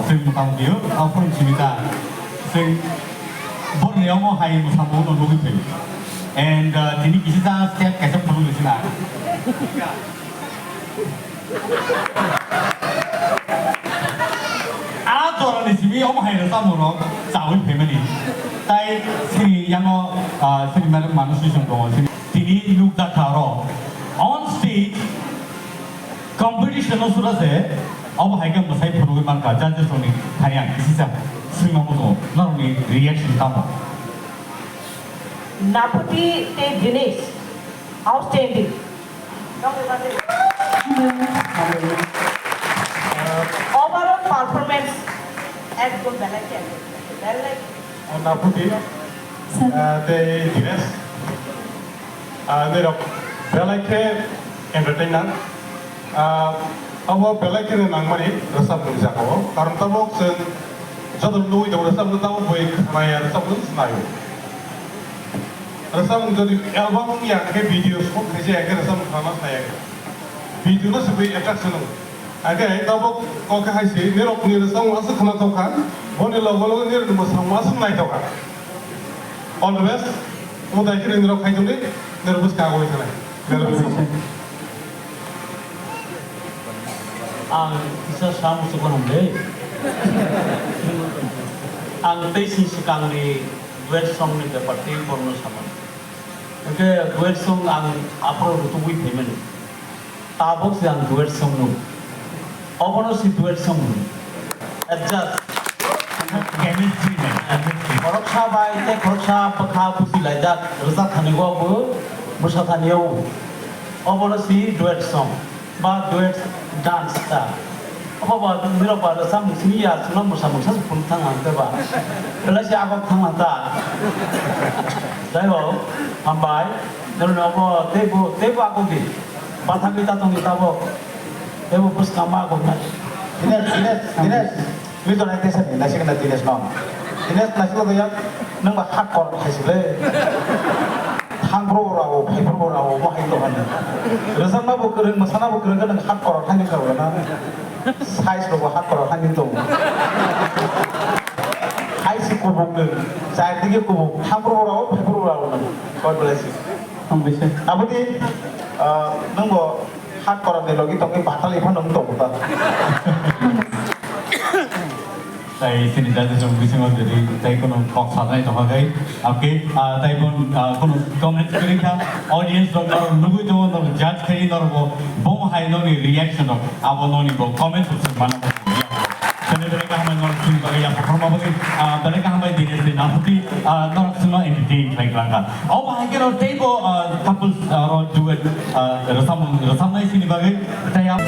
ซึ่งตามเดียวเอาคนชีวิตซึ่งบนเนี้ยมันให้มุสลิมโนลูกเป็น and ทีนี้กิจการสเต็ปแค่จะพูดเลยสินะตัวเราในชีวิตมันให้เราสร้างมันสาวเป็นแบบนี้แต่สิ่งยังสิ่งมันมนุษย์สิ่งตัวทีนี้ลูกดักข่าว on stage competition สุดท้ายเอาไปให้กับมาใช้โปรแกรมการจัดส่งนี้ทางอย่างที่จะซึ่งมันก็นั่นนี่ reaction ตามมา Naphuti te Dinesh outstanding overall performance at good balance Naphuti te Dinesh they are balance entertainer Our pelak ini nang mani resap pun jakawo. Karena tamu sen jatuh nui tamu resap pun tamu baik maya resap pun senayu. Resap jadi album yang ke video semua kerja yang ke resap sama saya. Video itu sebagai attraction. Agar tamu kau ke hasil ni rok ni resap masuk kena tahu kan. Boleh logo ni masuk naik tahu kan. All the best. Mudah kira ni rok hai tu ni nervous kagoi sana. Ang isa sa mga sukunong ang tesis kang ni duet song ni kapati porno sama. Okay, duet song ang apro rutuwi payment. Tabok siang duet song nu. Opono si duet song nu. Adjust. chemistry Koroksa bai te koroksa pakha pusi lajak rozak thanigo bu musa thaniyo. Opono si duet song. Ba duet dance ta apa ba mira ba sam ni ya sulam musa musa pun thang ante ba bela si abak thang anta dai ho ambai nero no bo tebo aku di batang kita tong kita bo tebo pus kama ko na Dinesh mi to naik tesa ni nasi kena Dinesh no Dinesh nasi lo ya nang ba hak kor hasil 한국어라고 페이퍼라고 뭐 하기도 하네. 그래서 나보 그런 뭐 사나보 그런 거는 한국어로 하니까 그러나 사이즈로 한국어로 하니도 하이스 고복은 자기게 고복 한국어라고 페이퍼라고 God bless you. 아버지 너뭐 한국어로 내려기 동이 바탈이 하는 거 보다. tại xin ra cho quý sinh hoạt thì tại con học sản này tổng hợp đấy, ok, tại con comment cái khác audience đó 누구 좀 너 judge cái nó là bông hay nó thì reaction đó, abo nó thì bộ comment cũng mana cho nên mereka hanya ngomong cuma bagi yang performa bagi mereka hanya Dinesh dan Naphuti nó semua entertain like langkah. Oh bahagia lo table couples duet resam resam ini sini bagi kita yang